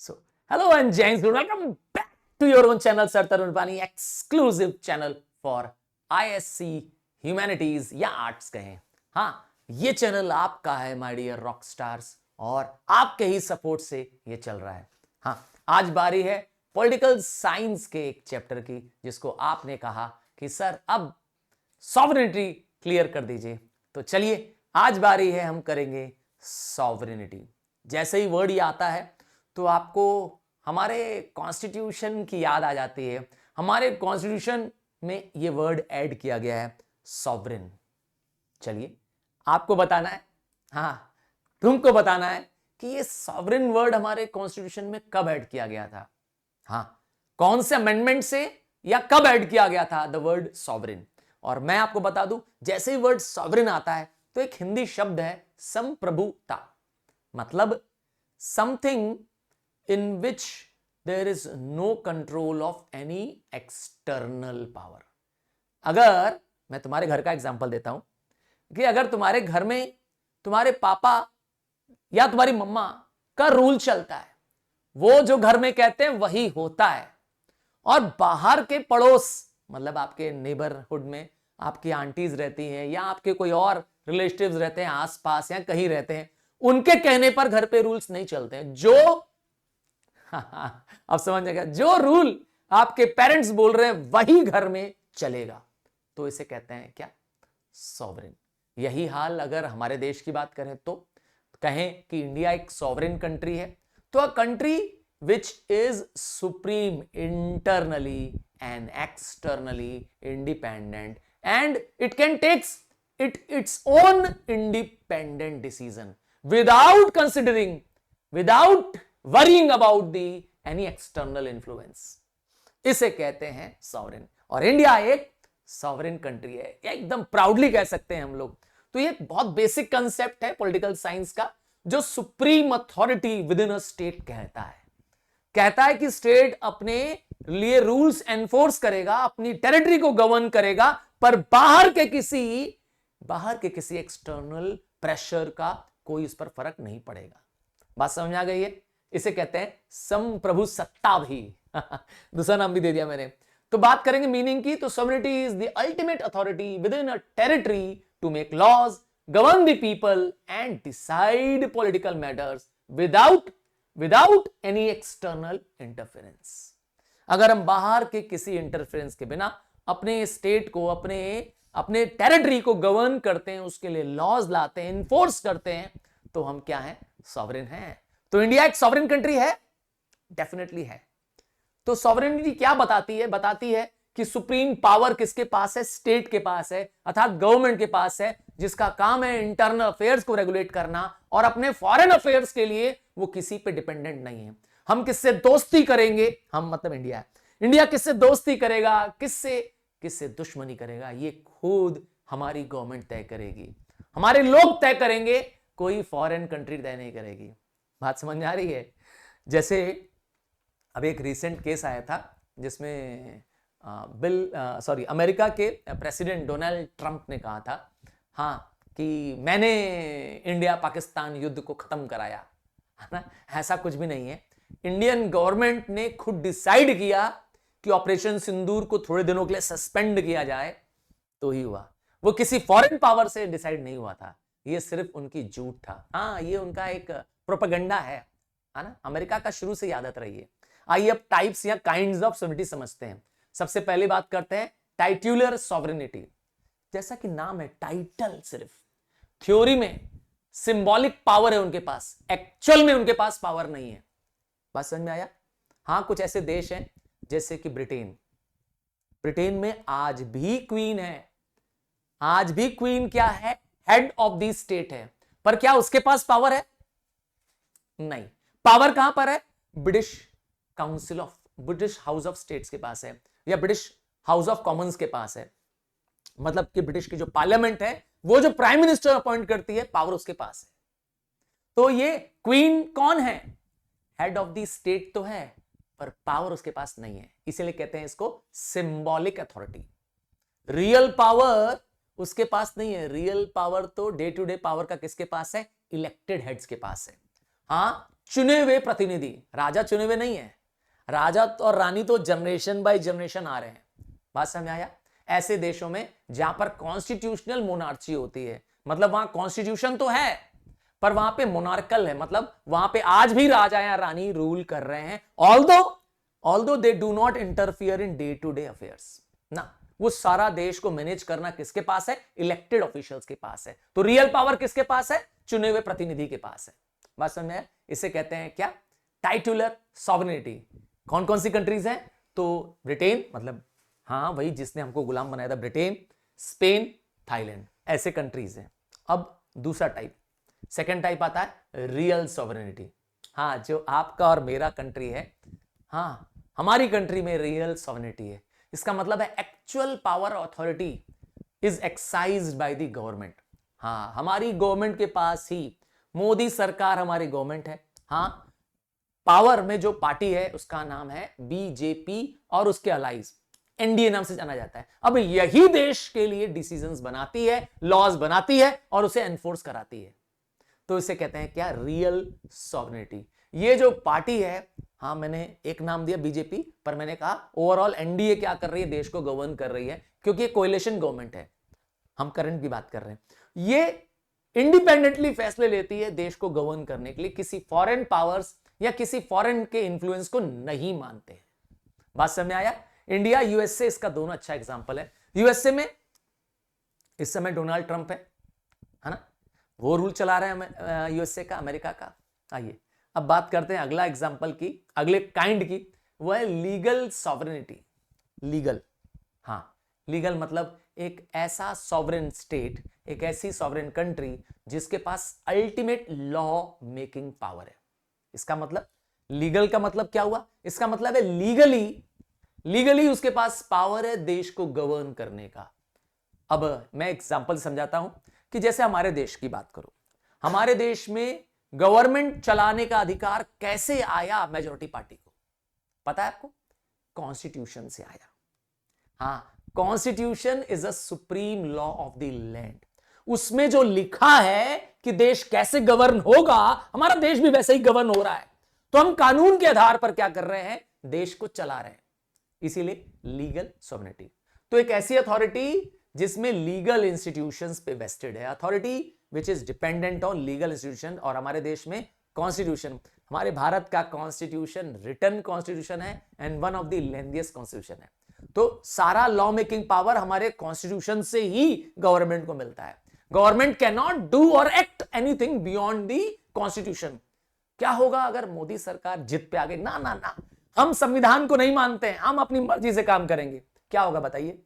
So, hello and James, welcome back to your own channel, Sir Tarun Bani, exclusive channel for ISC Humanities या arts कहें. हाँ, ये channel आपका है my dear rock stars और आपके ही सपोर्ट से ये चल रहा है. हाँ, आज बारी है पॉलिटिकल साइंस के एक चैप्टर की जिसको आपने कहा कि सर अब सॉवरेनिटी क्लियर कर दीजिए. तो चलिए आज बारी है, हम करेंगे सॉवरेनिटी. जैसे ही वर्ड ये आता है तो आपको हमारे कॉन्स्टिट्यूशन की याद आ जाती है. हमारे कॉन्स्टिट्यूशन में ये वर्ड ऐड किया गया है, सॉवरेन. चलिए आपको बताना है, हाँ तुमको बताना है कि ये सॉवरेन वर्ड हमारे कॉन्स्टिट्यूशन में कब ऐड किया गया था. हाँ, कौन से अमेंडमेंट से या कब ऐड किया गया था द वर्ड सॉवरेन. और मैं आपको बता दूं, जैसे ही वर्ड सॉवरेन आता है तो एक हिंदी शब्द है संप्रभुता. मतलब something in which there is no control of any external power. अगर मैं तुम्हारे घर का एग्जांपल देता हूं कि अगर तुम्हारे घर में तुम्हारे पापा या तुम्हारी मम्मा का रूल चलता है, वो जो घर में कहते हैं वही होता है, और बाहर के पड़ोस मतलब आपके नेबरहुड में आपकी आंटीज रहती हैं या आपके कोई और रिलेटिव्स रहते हैं आसपास या कहीं रहते हैं, उनके कहने पर घर पे रूल्स नहीं चलते हैं. जो अब समझ जाएगा, जो रूल आपके पेरेंट्स बोल रहे हैं वही घर में चलेगा, तो इसे कहते हैं क्या, सॉवरेन. यही हाल अगर हमारे देश की बात करें तो कहें कि इंडिया एक सॉवरेन कंट्री है, तो a country which is supreme internally and externally independent and it can takes its own independent decision without considering, without worrying about the any external influence. इसे कहते हैं सॉवरेन. और इंडिया एक sovereign country है, एकदम proudly कह सकते हैं हम लोग. तो ये बहुत बेसिक कंसेप्ट है पॉलिटिकल साइंस का, जो supreme authority within a state कहता है कि स्टेट अपने लिए रूल्स एनफोर्स करेगा, अपनी टेरिटरी को गवर्न करेगा, पर बाहर के किसी एक्सटर्नल प्रेशर का कोई इस पर फर्क नहीं पड़ेगा. बात समझ आ गई है. इसे कहते हैं संप्रभु सत्ता भी. दूसरा नाम भी दे दिया मैंने. तो बात करेंगे मीनिंग की. तो sovereignty is the ultimate authority within a territory to make laws, govern the people and decide political matters without any external interference. अगर हम बाहर के किसी इंटरफेरेंस के बिना अपने स्टेट को, अपने टेरिटरी को गवर्न करते हैं, उसके लिए लॉज लाते हैं, इन्फोर्स करते हैं, तो हम क्या हैं, सॉवरेन हैं. तो इंडिया एक सॉवरेन कंट्री है, डेफिनेटली है. तो सॉवरेनिटी क्या बताती है कि सुप्रीम पावर किसके पास है, स्टेट के पास है, अर्थात गवर्नमेंट के पास है, जिसका काम है इंटरनल अफेयर्स को रेगुलेट करना, और अपने फॉरेन अफेयर्स के लिए वो किसी पे डिपेंडेंट नहीं है. हम किससे दोस्ती करेंगे, हम मतलब इंडिया किससे दोस्ती करेगा, किससे दुश्मनी करेगा, ये खुद हमारी गवर्नमेंट तय करेगी, हमारे लोग तय करेंगे, कोई फॉरेन कंट्री तय नहीं करेगी. बात समझ में आ रही है. जैसे अब एक रिसेंट केस आया था जिसमें अमेरिका के प्रेसिडेंट डोनाल्ड ट्रंप ने कहा था, हाँ, कि मैंने इंडिया पाकिस्तान युद्ध को खत्म कराया, है ना. ऐसा कुछ भी नहीं है. इंडियन गवर्नमेंट ने खुद डिसाइड किया कि ऑपरेशन सिंदूर को थोड़े दिनों के लिए सस्पेंड किया जाए, तो ही हुआ. वो किसी फॉरेन पावर से डिसाइड नहीं हुआ था. ये सिर्फ उनकी झूठ था. हाँ, ये उनका एक प्रोपेगेंडा है ना. अमेरिका का शुरू से आदत रही है. आइए अब टाइप्स या काइंड्स ऑफ सॉवरेनिटी समझते हैं. सबसे पहले बात करते हैं टाइटुलर सॉवरेनिटी. जैसा कि नाम है, टाइटल सिर्फ. थ्योरी में सिंबॉलिक पावर है उनके पास, एक्चुअल में उनके पास पावर नहीं है. बात समझ में आया. हाँ, कुछ ऐसे देश हैं जैसे कि ब्रिटेन में आज भी क्वीन है. आज भी क्वीन क्या है, हेड ऑफ द स्टेट है. पर क्या उसके पास पावर है, नहीं. पावर कहां पर है, ब्रिटिश हाउस ऑफ स्टेट्स के पास है, या ब्रिटिश हाउस ऑफ कॉमन्स के पास है. मतलब कि ब्रिटिश की जो पार्लियामेंट है, वो जो प्राइम मिनिस्टर अपॉइंट करती है, पावर उसके पास है. तो ये क्वीन कौन है, हेड ऑफ द स्टेट तो है, पर पावर उसके पास नहीं है. इसीलिए कहते हैं इसको सिंबॉलिक अथॉरिटी. रियल पावर उसके पास नहीं है. रियल पावर तो डे टू डे पावर का किसके पास है, इलेक्टेड हेड्स के पास है. हाँ, चुने हुए प्रतिनिधि, राजा चुने हुए नहीं है, राजा और रानी तो जनरेशन बाय जनरेशन आ रहे हैं। बात समझ आया? ऐसे देशों में जहां पर कॉन्स्टिट्यूशनल मोनार्ची होती है, मतलब वहां कॉन्स्टिट्यूशन तो है पर वहां पे मोनार्कल है, मतलब वहां पे आज भी राजा या रानी रूल कर रहे हैं, although they do not interfere in day to day affairs ना। वो सारा देश को मैनेज करना किसके पास है? इलेक्टेड ऑफिशियल्स के पास है। तो रियल पावर किसके पास है? चुने हुए प्रतिनिधि के पास है। बात समझ में? इसे कहते हैं क्या? Titular sovereignty. कौन कौन सी कंट्रीज हैं? तो ब्रिटेन, मतलब हाँ वही जिसने हमको गुलाम बनाया था, ब्रिटेन, स्पेन, थाईलैंड, ऐसे कंट्रीज हैं। अब दूसरा टाइप, सेकेंड टाइप आता है रियल सॉवरेनिटी। हाँ, जो आपका और मेरा कंट्री है, हाँ हमारी कंट्री में रियल सॉवरेनिटी है। इसका मतलब है actual power authority is exercised by the government. हाँ, हमारी गवर्नमेंट के पास ही, मोदी सरकार हमारी गवर्नमेंट है। हाँ, पावर में जो पार्टी है उसका नाम है बीजेपी और उसके अलाइज एनडीए नाम से जाना जाता है। अब यही देश के लिए डिसीजंस बनाती है, लॉज बनाती है और उसे एनफोर्स कराती है। तो इसे कहते हैं क्या? Real sovereignty. ये जो पार्टी है, हाँ मैंने एक नाम दिया बीजेपी, पर मैंने कहा ओवरऑल एनडीए क्या कर रही है? देश को गवर्न कर रही है, क्योंकि ये कोएलिशन गवर्नमेंट है। हम करंट की बात कर रहे हैं। ये इंडिपेंडेंटली फैसले लेती है देश को गवर्न करने के लिए, किसी फॉरेन पावर्स या किसी फॉरेन के इन्फ्लुएंस को नहीं मानते हैं। बात समझ में आया? इंडिया यूएसए इसका दोनों अच्छा एग्जांपल है। यूएसए में इस समय डोनाल्ड ट्रंप है ना, वो रूल चला रहे हैं यूएसए का, अमेरिका का। आइए अब बात करते हैं अगला एग्जांपल की, अगले काइंड की, वो है लीगल सॉवरेनिटी। लीगल, हाँ लीगल मतलब एक ऐसा सॉवरेन स्टेट, एक ऐसी सॉवरेन कंट्री जिसके पास अल्टीमेट लॉ मेकिंग पावर है। इसका मतलब लीगल का मतलब क्या हुआ? इसका मतलब है लीगली उसके पास पावर है देश को गवर्न करने का। अब मैं एग्जांपल समझाता हूं कि जैसे हमारे देश की बात करूं, हमारे देश में गवर्नमेंट चलाने का अधिकार कैसे आया मेजॉरिटी पार्टी को? पता है आपको? कॉन्स्टिट्यूशन से आया। हाँ, constitution is a supreme law of the land. उसमें जो लिखा है कि देश कैसे गवर्न होगा, हमारा देश भी वैसे ही गवर्न हो रहा है। तो हम कानून के आधार पर क्या कर रहे हैं? देश को चला रहे हैं। इसीलिए लीगल सॉवरेनिटी। तो एक ऐसी अथॉरिटी जिसमें लीगल इंस्टीट्यूशंस पे वेस्टेड है, authority which is dependent on legal institution. और हमारे देश में कॉन्स्टिट्यूशन, हमारे भारत का कॉन्स्टिट्यूशन रिटन कॉन्स्टिट्यूशन है and one of the lengthiest constitution है। तो सारा लॉ मेकिंग पावर हमारे कॉन्स्टिट्यूशन से ही गवर्नमेंट को मिलता है। गवर्नमेंट कैन नॉट डू और act anything beyond the constitution. क्या होगा अगर मोदी सरकार जिद पे आ गई? ना ना ना, हम संविधान को नहीं मानते हैं, हम अपनी मर्जी से काम करेंगे। क्या होगा बताइए?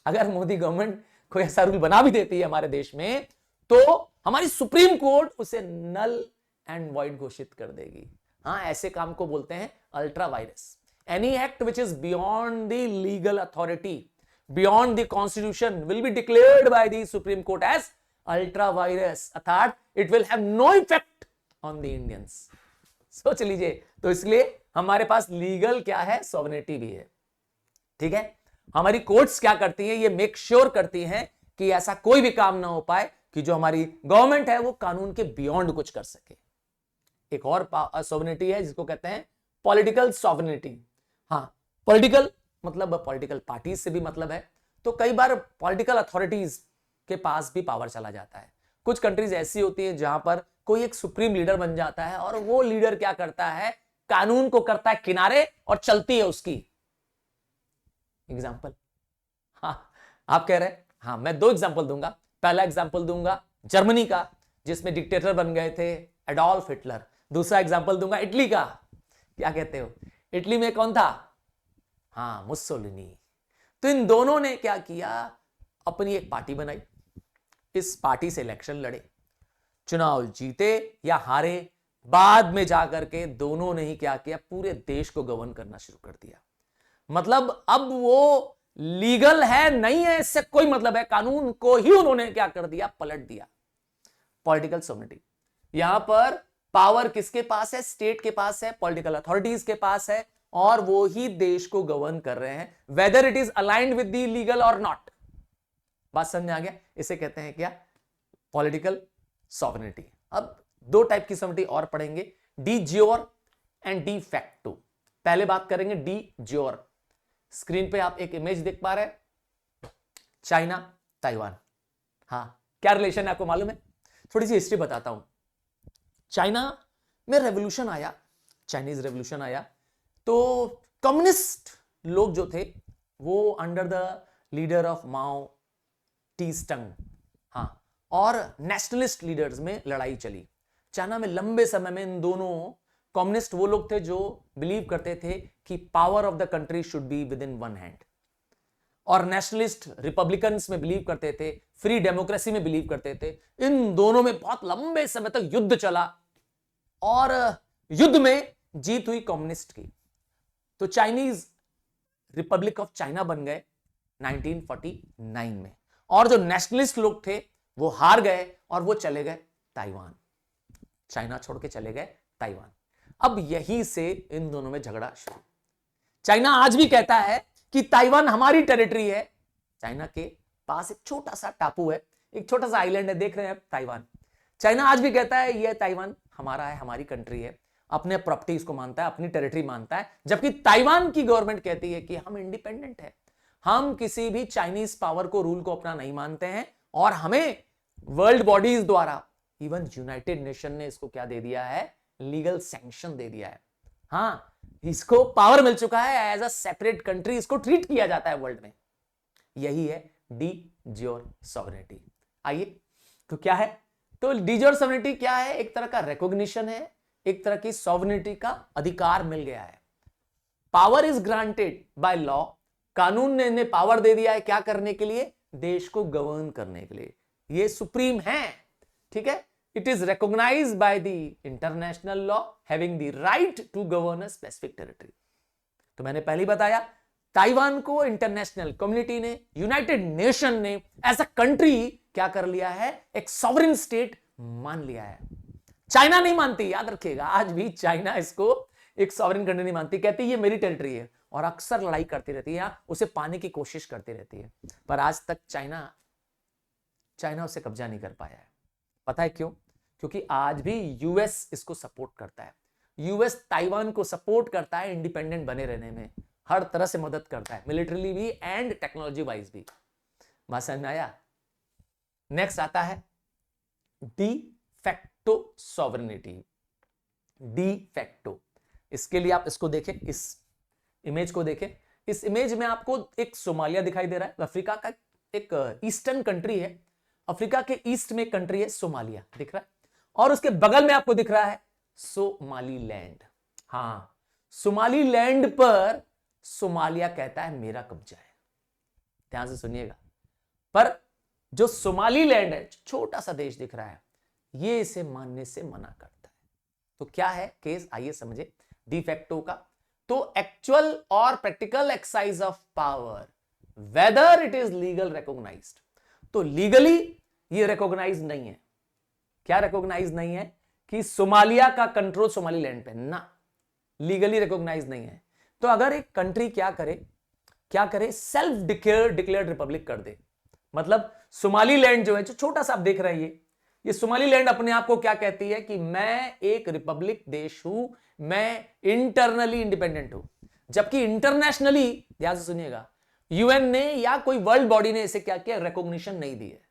अगर मोदी गवर्नमेंट कोई ऐसा रूल बना भी देती है हमारे देश में, तो हमारी सुप्रीम कोर्ट उसे नल एंड वॉइड घोषित कर देगी। हाँ, ऐसे काम को बोलते हैं ultra vires. Any act which is beyond the legal authority, beyond the constitution will be declared by the supreme court as ultra vires, अर्थात it will have no effect on the Indians. सोच लीजिए। तो इसलिए हमारे पास legal क्या है? Sovereignty भी है। ठीक है, हमारी कोर्ट्स क्या करती हैं? ये मेक श्योर करती हैं कि ऐसा कोई भी काम ना हो पाए कि जो हमारी गवर्नमेंट है वो कानून के बियॉन्ड कुछ कर सके। एक और सॉवरेनिटी है जिसको कहते हैं पॉलिटिकल सॉवरेनिटी। हाँ, पॉलिटिकल मतलब पॉलिटिकल पार्टीज से भी मतलब है। तो कई बार पॉलिटिकल अथॉरिटीज के पास भी पावर चला जाता है। कुछ कंट्रीज ऐसी होती हैं जहां पर कोई एक सुप्रीम लीडर बन जाता है और वो लीडर क्या करता है? कानून को करता है किनारे और चलती है उसकी। एग्जाम्पल, हाँ आप कह रहे हैं, हाँ मैं दो एग्जाम्पल दूंगा। पहला एग्जाम्पल दूंगा जर्मनी का, जिसमें डिक्टेटर बन गए थे एडोल्फ हिटलर। दूसरा एग्जाम्पल दूंगा इटली का। क्या कहते हो? इटली में कौन था? हाँ, मुस्सोलिनी। तो इन दोनों ने क्या किया? अपनी एक पार्टी बनाई, इस पार्टी से इलेक्शन लड़े, चुनाव जीते या हारे, बाद में जाकर के दोनों ने ही क्या किया? पूरे देश को गवर्न करना शुरू कर दिया। मतलब अब वो लीगल है नहीं है इससे कोई मतलब है, कानून को ही उन्होंने क्या कर दिया? पलट दिया। Political sovereignty. यहां पर पावर किसके पास है? स्टेट के पास है, पॉलिटिकल अथॉरिटीज के पास है, और वो ही देश को गवर्न कर रहे हैं, weather it is aligned with the legal और नॉट। बात समझ आ गया? इसे कहते हैं क्या? Political sovereignty. अब दो टाइप की सॉवरेनिटी और पढ़ेंगे, D jure and de facto. पहले बात करेंगे डी ज्योर। स्क्रीन पे आप एक इमेज देख पा रहे हैं, चाइना ताइवान। हाँ, क्या रिलेशन है आपको मालूम है? थोड़ी सी हिस्ट्री बताता हूं। चाइना में रेवोल्यूशन आया, चाइनीज रेवोल्यूशन आया, तो कम्युनिस्ट लोग जो थे वो अंडर द लीडर ऑफ माओ टीस्टंग, हाँ, और नेशनलिस्ट लीडर्स में लड़ाई चली। चाइना में लंबे समय में इन दोनों, कम्युनिस्ट वो लोग थे जो बिलीव करते थे कि power of the country should be with in one hand, और नेशनलिस्ट रिपब्लिकन्स में बिलीव करते थे, फ्री डेमोक्रेसी में बिलीव करते थे। इन दोनों में बहुत लंबे समय तक युद्ध चला और युद्ध में जीत हुई कम्युनिस्ट की, तो चाइनीज रिपब्लिक ऑफ चाइना बन गए 1949 में, और जो नेशनलिस्ट लोग थे वो हार गए और वो चले गए ताइवान, चाइना छोड़ के चले गए ताइवान। अब यहीं से इन दोनों में झगड़ा शुरू। चाइना आज भी कहता है कि ताइवान हमारी टेरिटरी है। चाइना के पास एक छोटा सा टापू है, एक छोटा सा आइलैंड है, देख रहे हैं ताइवान। चाइना आज भी कहता है यह ताइवान हमारा है, हमारी कंट्री है, अपने प्रॉपर्टी इसको मानता है, अपनी टेरिटरी मानता है। जबकि ताइवान की गवर्नमेंट कहती है कि हम इंडिपेंडेंट है, हम किसी भी चाइनीज पावर को, रूल को अपना नहीं मानते हैं, और हमें वर्ल्ड बॉडीज द्वारा, इवन यूनाइटेड नेशन ने इसको क्या दे दिया है, लीगल सैंक्शन दे दिया है। हाँ, इसको पावर मिल चुका है, एज अ सेपरेट कंट्री इसको ट्रीट किया जाता है वर्ल्ड में। यही है डी ज्योर सॉवरेनिटी। आइए, तो क्या है? तो डी ज्योर सॉवरेनिटी क्या है? एक तरह का रिकॉग्निशन है, एक तरह की सॉवरेनिटी का अधिकार मिल गया है। Power is granted by law, कानून ने इन्हें पावर दे दिया है क्या करने के लिए? देश को गवर्न करने के लिए। ये सुप्रीम है, ठीक है। It is recognized by the international law having the right to govern a specific territory. तो मैंने पहले बताया, ताइवान को इंटरनेशनल कम्युनिटी ने, यूनाइटेड नेशन ने एज अ कंट्री क्या कर लिया है? एक सॉवरेन स्टेट मान लिया है। चाइना नहीं मानती, याद रखिएगा, आज भी चाइना इसको एक सॉवरेन कंट्री नहीं मानती, कहती है ये मेरी टेरिटरी है, और अक्सर लड़ाई करती रहती है, उसे पाने की कोशिश करती रहती है। पर आज तक चाइना उसे कब्जा नहीं कर पाया है। पता है क्यों? क्योंकि आज भी यूएस इसको सपोर्ट करता है। यूएस ताइवान को सपोर्ट करता है इंडिपेंडेंट बने रहने में, हर तरह से मदद करता है, मिलिटरीली भी एंड टेक्नोलॉजी वाइज भी। बात समझ में आया? नेक्स्ट आता है de facto sovereignty. De facto, इसके लिए आप इसको देखें, इस इमेज को देखें। इस इमेज में आपको एक सोमालिया दिखाई दे रहा है, अफ्रीका का एक ईस्टर्न कंट्री है। अफ्रीका के ईस्ट में एक कंट्री है सोमालिया, दिख रहा है, और उसके बगल में आपको दिख रहा है सोमालीलैंड। हाँ, सोमालीलैंड पर सोमालिया कहता है मेरा कब्जा है। ध्यान से सुनिएगा। पर जो सोमालीलैंड है, छोटा सा देश दिख रहा है, ये इसे मानने से मना करता है। तो क्या है केस, आइए समझे डी फैक्टो का। तो एक्चुअल और practical exercise of power, whether it is legal recognised. तो लीगली ये रिकॉग्नाइज नहीं है। क्या रिकॉग्नाइज नहीं है? कि सोमालिया का कंट्रोल सोमालीलैंड पे ना, लीगली रिकॉग्नाइज नहीं है। तो अगर एक कंट्री क्या करे, सेल्फ डिक्लेयर्ड रिपब्लिक कर दे, मतलब सोमालीलैंड जो है, जो छोटा सा आप देख रहे हैं, ये सोमालीलैंड अपने आप को क्या कहती है कि मैं एक रिपब्लिक देश हूं, मैं इंटरनली इंडिपेंडेंट हूं। जबकि इंटरनेशनली, ध्यान से सुनिएगा, यूएन ने या कोई वर्ल्ड बॉडी ने इसे क्या किया, रिकॉग्निशन नहीं दी है।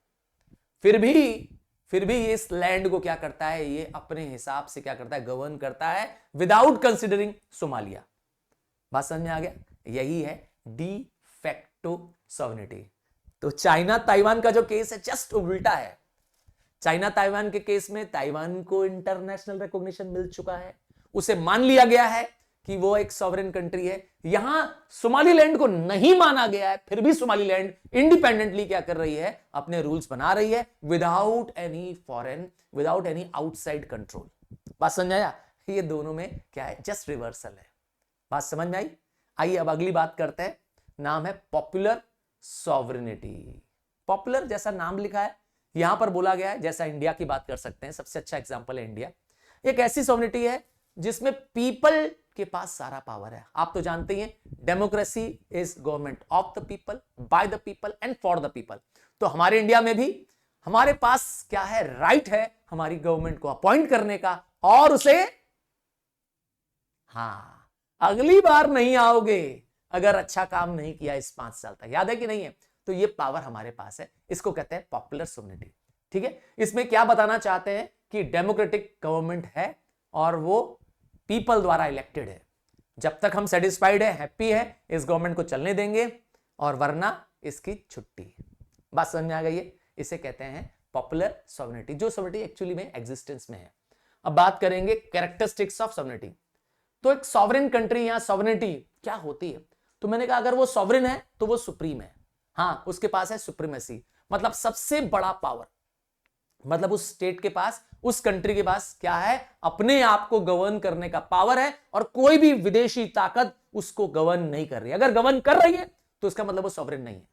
फिर भी इस लैंड को क्या करता है, ये अपने हिसाब से क्या करता है, गवर्न करता है, विदाउट कंसिडरिंग सोमालिया। बात समझ में आ गया? यही है डी फैक्टो सॉवरेनिटी। तो चाइना ताइवान का जो केस है जस्ट उल्टा है। चाइना ताइवान के केस में ताइवान को इंटरनेशनल रिकॉग्निशन मिल चुका है, उसे मान लिया गया है कि वो एक सॉवरेन कंट्री है। यहां सोमालीलैंड को नहीं माना गया है, फिर भी सोमालीलैंड इंडिपेंडेंटली क्या कर रही है, अपने रूल्स बना रही है, without any foreign, without any outside control. बात समझ आया? ये दोनों में क्या है, जस्ट रिवर्सल है। बात समझ में आई? आइए अब अगली बात करते हैं, नाम है पॉपुलर सॉवरेनिटी। पॉपुलर जैसा नाम लिखा है, यहां पर बोला गया है, जैसा इंडिया की बात कर सकते हैं, सबसे अच्छा एग्जांपल है इंडिया। एक ऐसी सॉवरेनिटी है जिसमें पीपल के पास सारा पावर है। आप तो जानते हैं, democracy is government of the people, by the people and for the people. तो हमारे इंडिया में भी हमारे पास क्या है, राइट है हमारी गवर्नमेंट को अपॉइंट करने का और उसे हाँ, अगली बार नहीं आओगे अगर अच्छा काम नहीं किया इस 5 साल तक। याद है कि नहीं है? तो ये पावर हमारे पास है, इसको कहते हैं पॉपुलर सोवरेनिटी। ठीक है, इसमें क्या बताना चाहते हैं कि डेमोक्रेटिक गवर्नमेंट है और वो पीपल द्वारा इलेक्टेड है। जब तक हम सेटिस्फाइड है, हैप्पी है, इस गवर्नमेंट को चलने देंगे, और वरना इसकी छुट्टी। बात समझ में आ गई है? इसे कहते हैं पॉपुलर सोवरेनिटी, जो सोवरेनिटी एक्चुअली में एग्जिस्टेंस में है। अब बात करेंगे कैरेक्टरिस्टिक्स ऑफ सोवरेनिटी। तो एक सॉवरेन कंट्री या सोवरेनिटी क्या होती है? तो मैंने कहा अगर वो सॉवरेन है तो वो सुप्रीम है। हाँ, उसके पास है सुप्रीमेसी, मतलब सबसे बड़ा पावर। मतलब उस स्टेट के पास, उस कंट्री के पास क्या है? अपने आप को गवर्न करने का पावर है, और कोई भी विदेशी ताकत उसको गवर्न नहीं कर रही। अगर गवर्न कर रही है तो इसका मतलब वो सॉवरेन नहीं है।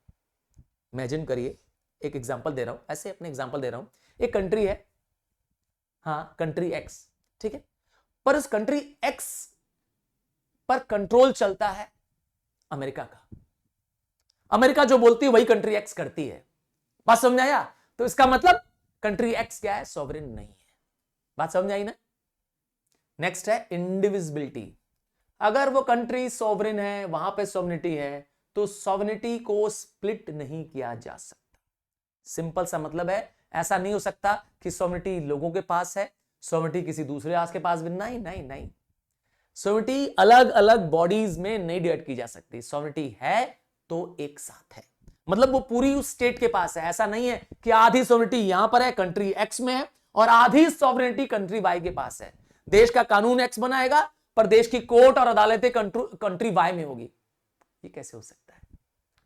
इमेजिन करिए, एक एग्जांपल दे रहा हूं, ऐसे अपने एग्जांपल दे रहा हूं। एक कंट्री है, हाँ कंट्री एक्स, ठीक है, पर उस कंट्री एक्स पर कंट्रोल चलता है अमेरिका का। अमेरिका जो बोलती है वही कंट्री एक्स करती है। बात समझ आया? तो इसका मतलब कंट्री एक्स क्या है? सॉवरेन नहीं है। बात समझ आई ना? नेक्स्ट है इंडिविजिबिलिटी। अगर वो कंट्री सॉवरेन है, वहां पे सॉवरेनिटी है, तो सॉवरेनिटी को स्प्लिट नहीं किया जा सकता। सिंपल सा मतलब है, ऐसा नहीं हो सकता कि सॉवरेनिटी लोगों के पास है, सॉवरेनिटी किसी दूसरे राष्ट्र के पास भी नहीं नहीं नहीं। सॉवरेनिटी अलग अलग बॉडीज में नहीं डिवाइड की जा सकती। सॉवरेनिटी है तो एक साथ है, मतलब वो पूरी उस स्टेट के पास है। ऐसा नहीं है कि आधी सॉवरेनिटी यहां पर है, कंट्री एक्स में है, और आधी सॉवरेनिटी कंट्री वाई के पास है। देश का कानून एक्स बनाएगा, पर देश की कोर्ट और अदालतें कंट्री वाई में होगी। ये कैसे हो सकता है?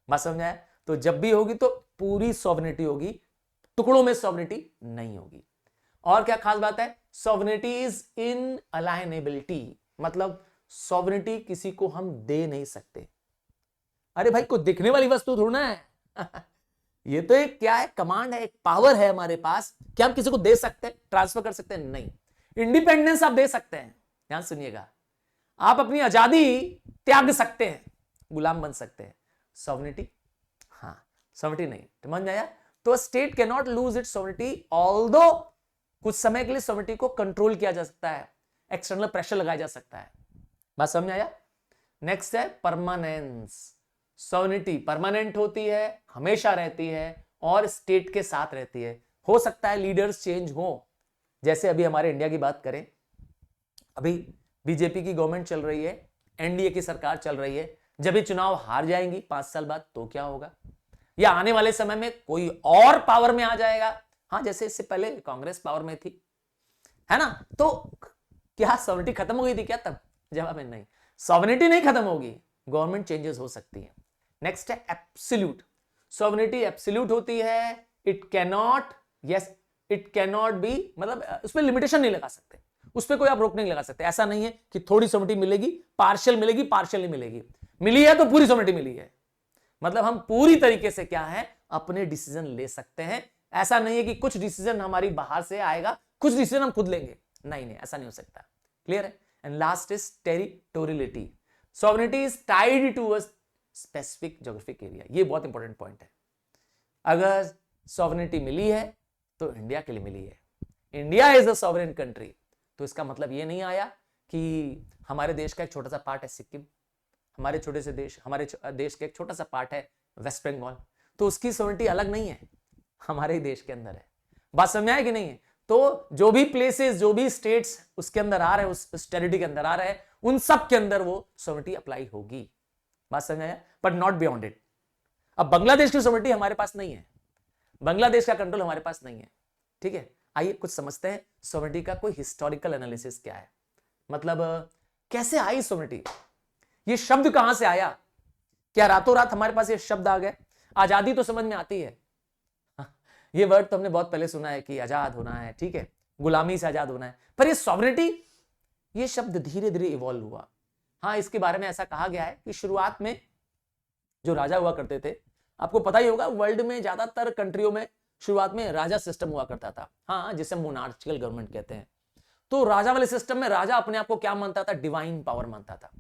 बात समझ आया? तो जब भी होगी तो पूरी सॉवरेनिटी होगी, टुकड़ों में सॉवरेनिटी नहीं होगी। और क्या खास बात है? सॉवरेनिटी इज इनअलाइनेबिलिटी, मतलब सॉवरेनिटी किसी को हम दे नहीं सकते। अरे भाई, कोई दिखने वाली वस्तु थोड़ा ना है ये तो एक क्या है? कमांड है, एक पावर है हमारे पास। क्या हम किसी को दे सकते हैं, ट्रांसफर कर सकते हैं? नहीं। इंडिपेंडेंस आप दे सकते हैं, ध्यान सुनिएगा, आप अपनी आजादी त्याग सकते हैं, गुलाम बन सकते हैं। सॉवरेनिटी, हाँ सॉवरेनिटी नहीं। समझ में आया? तो state can not lose its sovereignty, although कुछ समय के लिए सॉवरेनिटी को कंट्रोल किया जा सकता है, एक्सटर्नल प्रेशर लगाया जा सकता है। बात समझ में आया? नेक्स्ट है परमानेंस। सॉवरेनिटी परमानेंट होती है, हमेशा रहती है, और स्टेट के साथ रहती है। हो सकता है लीडर्स चेंज हो, जैसे अभी हमारे इंडिया की बात करें, अभी बीजेपी की गवर्नमेंट चल रही है, एनडीए की सरकार चल रही है। जब ये चुनाव हार जाएंगी 5 साल बाद तो क्या होगा? या आने वाले समय में कोई और पावर में आ जाएगा। हाँ, जैसे इससे पहले कांग्रेस पावर में थी, है ना? तो क्या सॉवरेनिटी खत्म हो गई थी क्या तब? जवाब है नहीं, सॉवरेनिटी नहीं खत्म होगी, गवर्नमेंट चेंजेस हो सकती है। नेक्स्ट है एब्सोल्यूट। सॉवरेनिटी एब्सोल्यूट होती है, it cannot, yes it cannot be, मतलब उसमें लिमिटेशन नहीं लगा सकते, उस पर कोई आप रोक नहीं लगा सकते। ऐसा नहीं है कि थोड़ी सॉवरेनिटी मिलेगी, पार्शियल मिलेगी, पार्शियल नहीं मिलेगी। मिली है तो पूरी सॉवरेनिटी मिली है, मतलब हम पूरी तरीके से क्या है, अपने डिसीजन ले सकते हैं। ऐसा नहीं है कि कुछ डिसीजन हमारी बाहर से आएगा, कुछ डिसीजन हम खुद लेंगे, नहीं नहीं, ऐसा नहीं हो सकता। क्लियर है? And last is territoriality. Sovereignty is tied to a specific geographic area. ये बहुत इंपॉर्टेंट पॉइंट है। अगर सॉवरेनिटी मिली है तो इंडिया के लिए मिली है, India is a sovereign country, तो इसका मतलब ये नहीं आया कि हमारे देश का एक छोटा सा पार्ट है सिक्किम, हमारे छोटे से देश, हमारे देश का एक छोटा सा पार्ट है वेस्ट बंगाल, तो उसकी सॉवरेनिटी अलग नहीं है, हमारे ही देश के अंदर है। बात समझ में आया कि नहीं है? तो जो भी प्लेसेस, जो भी स्टेट्स उसके अंदर आ रहे हैं, उस टेरिटरी के अंदर आ रहे हैं, उन सब के अंदर वो सॉवरेनिटी अप्लाई होगी। बात समझ आया? But not beyond it. अब बांग्लादेश की सॉवरेनिटी हमारे पास नहीं है, बांग्लादेश का कंट्रोल हमारे पास नहीं है, ठीक है? आइए कुछ समझते हैं सॉवरेनिटी का कोई हिस्टोरिकल एनालिसिस क्या है, मतलब कैसे आई सॉवरेनिटी, ये शब्द कहां से आया? क्या रातों रात हमारे पास ये शब्द आ गए? आजादी तो समझ में आती है, ये वर्ड तो हमने बहुत पहले सुना है कि आजाद होना है, ठीक है, गुलामी से आजाद होना है, पर ये सॉवरेनिटी, ये शब्द धीरे धीरे इवॉल्व हुआ। हाँ, इसके बारे में ऐसा कहा गया है कि शुरुआत में जो राजा हुआ करते थे, आपको पता ही होगा वर्ल्ड में ज्यादातर कंट्रियों में शुरुआत में राजा सिस्टम हुआ करता था, हाँ, जिसे मोनार्चिकल गवर्नमेंट कहते हैं। तो राजा वाले सिस्टम में राजा अपने आप को क्या मानता था? डिवाइन पावर मानता था।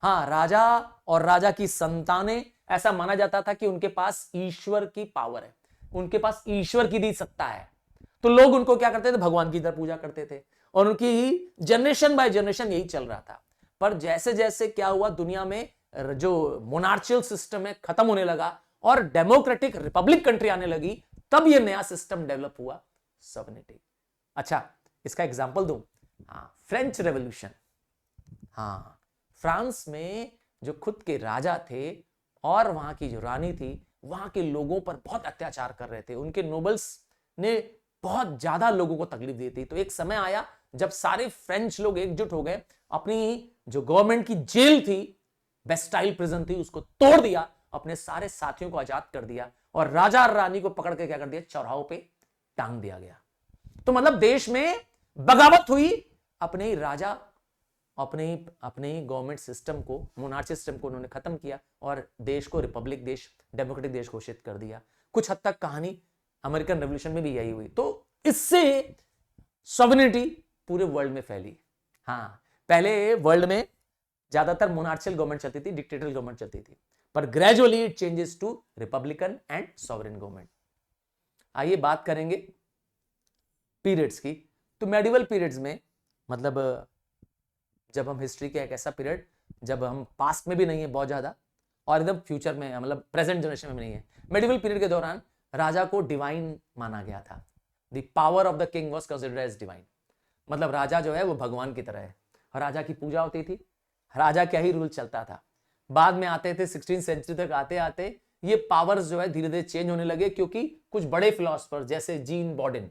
हाँ, राजा और राजा की संतानें, ऐसा माना जाता था कि उनके पास ईश्वर की पावर है, उनके पास ईश्वर की दी सत्ता है। तो लोग उनको क्या करते थे? भगवान की तरह पूजा करते थे, और उनकी जनरेशन बाय जनरेशन यही चल रहा था। पर जैसे जैसे क्या हुआ, दुनिया में जो मोनार्चियल सिस्टम है खत्म होने लगा और डेमोक्रेटिक रिपब्लिक कंट्री आने लगी, तब ये नया सिस्टम डेवलप हुआ, सॉवरेनिटी। अच्छा, इसका एग्जांपल दूं, हाँ, फ्रेंच रेवोल्यूशन। हाँ, फ्रांस में जो खुद के राजा थे और वहां की जो रानी थी, वहां के लोगों पर बहुत अत्याचार कर रहे थे, उनके नोबल्स ने बहुत ज्यादा लोगों को तकलीफ दी थी। तो एक समय आया जब सारे फ्रेंच लोग एकजुट हो गए, अपनी जो गवर्नमेंट की जेल थी, बेस्टाइल प्रिजन थी, उसको तोड़ दिया, अपने सारे साथियों को आजाद कर दिया और राजा और रानी को पकड़ के क्या कर दिया, चौराहों पे टांग दिया गया। तो मतलब देश में बगावत हुई, अपने ही राजा, अपने ही गवर्नमेंट सिस्टम को, मोनार्ची सिस्टम को उन्होंने खत्म किया और देश को रिपब्लिक देश, डेमोक्रेटिक देश घोषित कर दिया। कुछ हद तक कहानी अमेरिकन रेवोल्यूशन में भी यही हुई। तो इससे सॉवरेनिटी पूरे वर्ल्ड में फैली। हाँ, पहले वर्ल्ड में ज्यादातर मोनार्चियल गवर्नमेंट चलती थी, डिक्टेटरल गवर्नमेंट चलती थी, पर gradually it changes to republican and sovereign government. आइए बात करेंगे पीरियड्स की। तो मेडिवल पीरियड्स में, मतलब जब हम हिस्ट्री के एक ऐसा पीरियड जब हम पास्ट में भी नहीं है बहुत ज्यादा और एकदम फ्यूचर में, मतलब प्रेजेंट जनरेशन में भी नहीं है, मेडिवल पीरियड के दौरान राजा को डिवाइन माना गया था। The power of the king was considered as divine. मतलब राजा जो है वो भगवान की तरह है, राजा की पूजा होती थी, राजा क्या ही रूल चलता था। बाद में आते थे 16वीं सेंचुरी तक आते आते ये पावर्स जो है धीरे धीरे चेंज होने लगे, क्योंकि कुछ बड़े फिलोसफर जैसे जीन बॉडेन,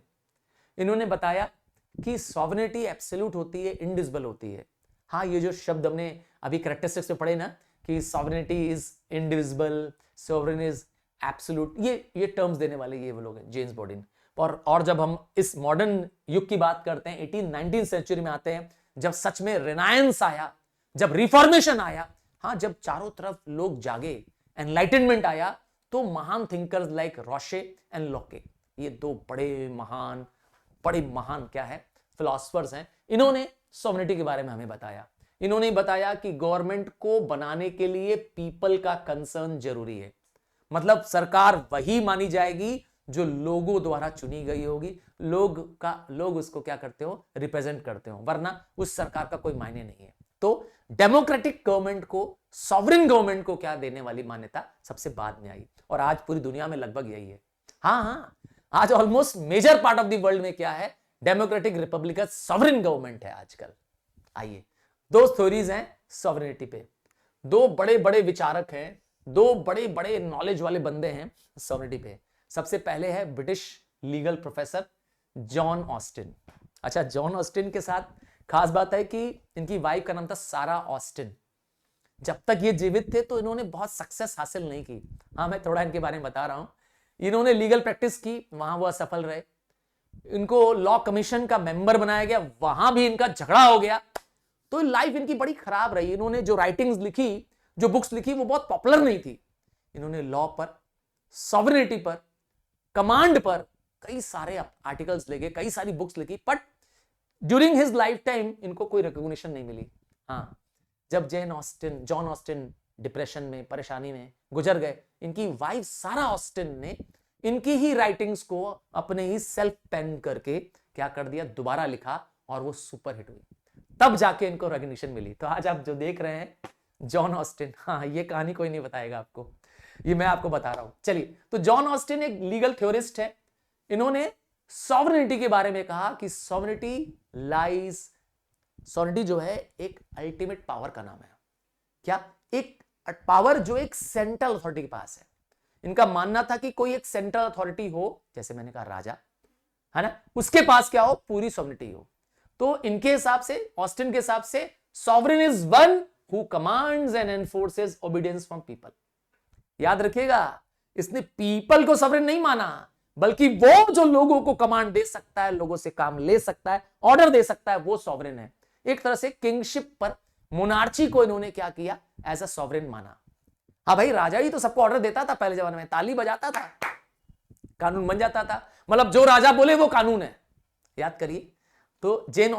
इन्होंने बताया कि सॉवरेनिटी एब्सोल्यूट होती है, इनडिविजिबल होती है। हाँ, ये जो शब्द हमने अभी कैरेक्टरिस्टिक्स में पढ़े ना कि sovereignty is indivisible, sovereign is absolute, ये टर्म्स देने वाले ये वो लोग हैं, जेम्स बॉडेन। और जब हम इस मॉडर्न युग की बात करते हैं, 18-19 सेंचुरी में आते हैं, जब सच में रिनायंस आया, जब रिफॉर्मेशन आया, हाँ, जब चारों तरफ लोग जागे, एनलाइटनमेंट आया, तो महान थिंकर्स लाइक रोशे एंड लॉके, ये दो बड़े महान क्या है, फिलोसफर्स हैं, इन्होंने सॉवरेनिटी के बारे में हमें बताया। इन्होंने बताया कि गवर्नमेंट को बनाने के लिए पीपल का कंसर्न जरूरी है। मतलब सरकार वही मानी जाएगी जो लोगों द्वारा चुनी गई होगी, लोग उसको क्या करते हो, रिप्रेजेंट करते हो, वरना उस सरकार का कोई मायने नहीं है। तो डेमोक्रेटिक गवर्नमेंट को, सॉवरेन गवर्नमेंट को क्या देने वाली मान्यता सबसे बाद में आई, और आज पूरी दुनिया में लगभग यही है। हाँ, आज almost major part of the world में क्या है, डेमोक्रेटिक रिपब्लिकन सॉवरेन गवर्नमेंट है आजकल। आइए, दो थ्योरीज हैं सॉवरेनिटी पे, दो बड़े बड़े विचारक हैं, दो बड़े बड़े नॉलेज वाले बंदे हैं सॉवरेनिटी पे। सबसे पहले है British legal professor John Austin. अच्छा, जॉन ऑस्टिन के साथ खास बात है कि इनकी वाइफ का नाम था सारा ऑस्टिन। जब तक ये जीवित थे तो इन्होंने बहुत सक्सेस हासिल नहीं की। हाँ, मैं थोड़ा इनके बारे में बता रहा हूं। इन्होंने लीगल प्रैक्टिस की, वहां वो असफल रहे। इनको लॉ कमीशन का मेंबर बनाया गया, वहां भी इनका झगड़ा हो गया, तो लाइफ इनकी बड़ी खराब रही। इन्होंने जो राइटिंग्स लिखी, जो बुक्स लिखी, वो बहुत पॉपुलर नहीं थी। इन्होंने लॉ पर, सॉवरेनिटी पर, कमांड पर कई सारे आर्टिकल्स लिखे, कई सारी बुक्स लिखी, but during his life time इनको कोई रिकॉग्निशन नहीं मिली। हाँ, जब जॉन ऑस्टिन डिप्रेशन में, परेशानी में गुजर गए, इनकी वाइफ सारा ऑस्टिन ने इनकी ही राइटिंग्स को अपने ही सेल्फ पेन करके क्या कर दिया, दोबारा लिखा, और वो सुपर हिट हुई, तब जाके इनको रिकॉग्निशन मिली। तो आज आप जो देख रहे हैं जॉन ऑस्टिन, हाँ, ये कहानी कोई नहीं बताएगा आपको, ये मैं आपको बता रहा हूं। चलिए, तो जॉन ऑस्टिन एक लीगल थ्योरिस्ट है। इन्होंने सॉवरेनिटी के बारे में कहा कि सॉवरेनिटी जो है एक अल्टीमेट पावर का नाम है। क्या? एक पावर जो एक सेंट्रल अथॉरिटी के पास है। इनका मानना था कि कोई एक सेंट्रल अथॉरिटी हो, जैसे मैंने कहा राजा है ना, उसके पास क्या हो, पूरी सॉवरेनिटी हो। तो इनके हिसाब से, ऑस्टिन के हिसाब से, sovereign is one who commands and एनफोर्सेस obedience from people. याद रखिएगा, इसने पीपल को सॉवरेन नहीं माना, बल्कि वो जो लोगों को कमांड दे सकता है, लोगों से काम ले सकता है, ऑर्डर दे सकता है, वो सॉवरेन है। एक तरह से किंगशिप पर, मोनार्ची को इन्होंने क्या किया, एज अ सॉवरेन माना। हाँ भाई, राजा ही तो सबको ऑर्डर देता था पहले जमाने में, ताली बजाता था, कानून बन जाता था। मतलब जो राजा बोले वो कानून है, याद करिए। तो जॉन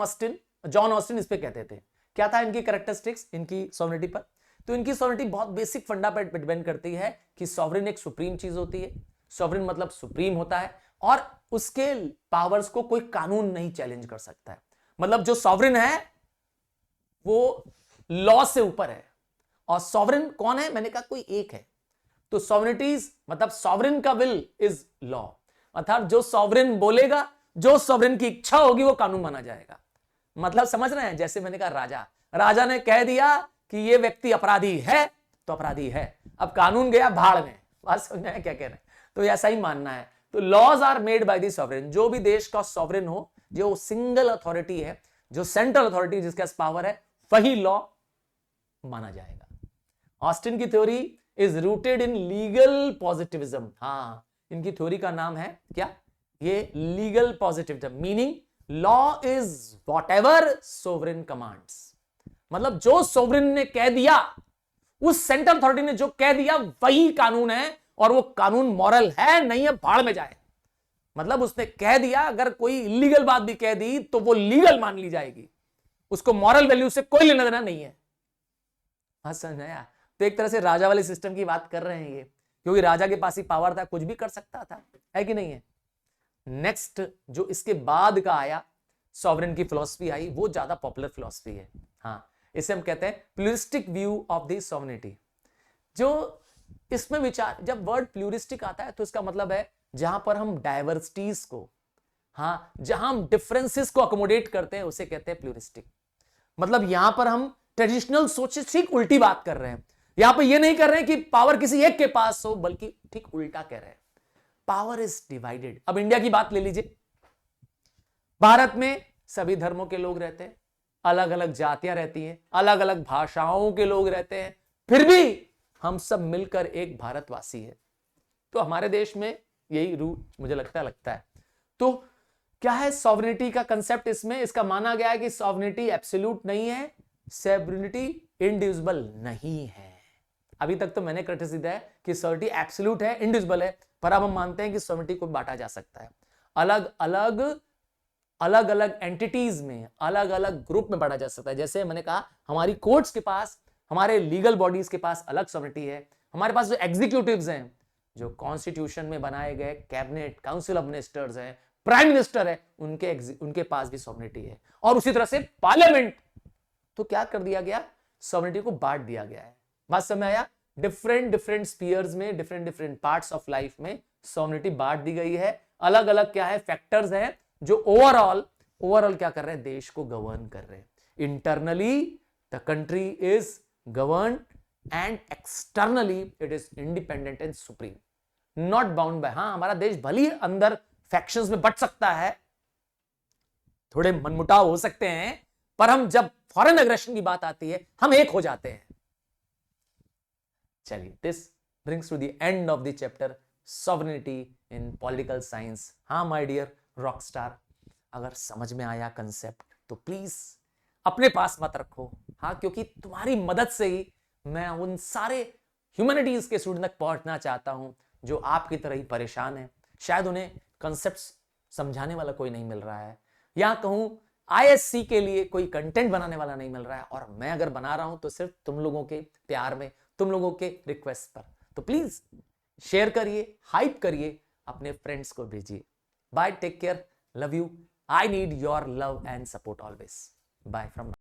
ऑस्टिन इस पे कहते थे। क्या था इनकी कैरेक्टरिस्टिक्स इनकी सॉवरेनिटी पर? तो इनकी सॉवरेनिटी बहुत बेसिक फंडा पर डिपेंड करती है कि सॉवरेन एक सुप्रीम चीज होती है। सॉवरेन मतलब सुप्रीम होता है, और उसके पावर्स को कोई कानून नहीं चैलेंज कर सकता है। मतलब जो सॉवरेन है वो लॉ से ऊपर है। और सॉवरेन कौन है? मैंने कहा कोई एक है। तो सॉवरेनिटीज मतलब सॉवरेन का विल इज लॉ, अर्थात जो सॉवरेन बोलेगा, जो सॉवरेन की इच्छा होगी वो कानून माना जाएगा। मतलब समझ रहे हैं? जैसे मैंने कहा राजा ने कह दिया कि ये व्यक्ति अपराधी है तो अपराधी है, अब कानून गया भाड़ में। बात समझ में क्या कह रहे हैं? तो ऐसा ही मानना है। तो laws are made by the sovereign, जो भी देश का सॉवरेन हो, जो सिंगल अथॉरिटी है, जो सेंट्रल अथॉरिटी जिसके पास पावर है, वही लॉ माना जाएगा। ऑस्टिन की theory is rooted in legal positivism. हां, इनकी थ्योरी का नाम है क्या? ये legal positivism, meaning law is whatever sovereign commands. मतलब जो सोवरेन ने कह दिया, उस सेंट्रल अथॉरिटी ने जो कह दिया वही कानून है, और वो कानून मॉरल है नहीं है भाड़ में जाए। मतलब उसने कह दिया, अगर कोई इलीगल बात भी कह दी तो वो लीगल मान ली जाएगी, उसको मॉरल वैल्यू से कोई लेना देना नहीं है। हाँ समझ आया? तो एक तरह से राजा वाले सिस्टम की बात कर रहे हैं ये, क्योंकि राजा के पास ही पावर था, कुछ भी कर सकता था, है कि नहीं है? नेक्स्ट जो इसके बाद का आया, सॉवरेन की फिलॉसफी आई, वो ज्यादा पॉपुलर फिलॉसफी है। हाँ, इसे हम कहते हैं pluralistic view of the sovereignty. जो इसमें विचार, जब वर्ड प्लूरिस्टिक आता है तो इसका मतलब है जहां पर हम डाइवर्सिटीज को, हाँ, जहां हम डिफरेंसेस को अकोमोडेट करते हैं, उसे कहते हैं प्लूरिस्टिक। मतलब यहां पर हम ट्रेडिशनल सोच से ठीक उल्टी बात कर रहे हैं। यहां पर यह नहीं कर रहे हैं कि पावर किसी एक के पास हो, बल्कि ठीक उल्टा कह रहे हैं, पावर इज डिवाइडेड। अब इंडिया की बात ले लीजिए, भारत में सभी धर्मों के लोग रहते हैं, अलग अलग जातियां रहती हैं, अलग अलग भाषाओं के लोग रहते हैं, फिर भी हम सब मिलकर एक भारतवासी है। तो हमारे देश में यही रूल मुझे लगता है। तो क्या है सॉवरेनिटी का कंसेप्ट? इसमें इसका माना गया है कि सॉवरेनिटी एब्सोल्यूट नहीं है, सॉवरेनिटी इंडिविजुअल नहीं है। अभी तक तो मैंने क्रिटिसाइज दिया है कि सॉवरेनिटी एब्सोल्यूट है, इंडिविजुअल है, पर अब हम मानते हैं कि सॉवरेनिटी को बांटा जा सकता है, अलग अलग एंटिटीज में, अलग अलग ग्रुप में बांटा जा सकता है। जैसे मैंने कहा, हमारी कोर्ट्स के पास, हमारे लीगल बॉडीज के पास अलग सॉवरेनिटी है, हमारे पास जो एग्जीक्यूटिव्स हैं, जो कॉन्स्टिट्यूशन में बनाए गए कैबिनेट, काउंसिल ऑफ मिनिस्टर्स हैं, प्राइम मिनिस्टर है, उनके पास भी सॉवरेनिटी है। और उसी तरह से पार्लियामेंट, तो क्या कर दिया गया? सॉवरेनिटी को बांट दिया गया है। बात समझ में आया? डिफरेंट स्पीयर्स में, डिफरेंट पार्ट्स ऑफ लाइफ में सॉवरेनिटी बांट दी गई है। अलग अलग क्या है? फैक्टर्स हैं जो ओवरऑल क्या कर रहे हैं? देश को गवर्न कर रहे हैं। Internally the country is govern and externally it is independent and supreme, not bound by. हां, हमारा देश भली अंदर फैक्शंस में बट सकता है, थोड़े मनमुटाव हो सकते हैं, पर हम जब फॉरेन एग्रेशन की बात आती है, हम एक हो जाते हैं। चलिए, this brings to the end of the chapter sovereignty in political science. हाँ माय डियर रॉकस्टार, अगर समझ में आया कंसेप्ट तो प्लीज अपने पास मत रखो। हाँ, क्योंकि तुम्हारी मदद से ही मैं उन सारे ह्यूमैनिटीज के स्टूडेंट तक पहुंचना चाहता हूं जो आपकी तरह ही परेशान है। शायद उन्हें कंसेप्ट्स समझाने वाला कोई नहीं मिल रहा है, या कहूं आईएससी के लिए कोई कंटेंट बनाने वाला नहीं मिल रहा है, और मैं अगर बना रहा हूं तो सिर्फ तुम लोगों के प्यार में, तुम लोगों के रिक्वेस्ट पर। तो प्लीज शेयर करिए, हाइप करिए, अपने फ्रेंड्स को भेजिए। Bye, take care, love you, I need your love and support always. Bye from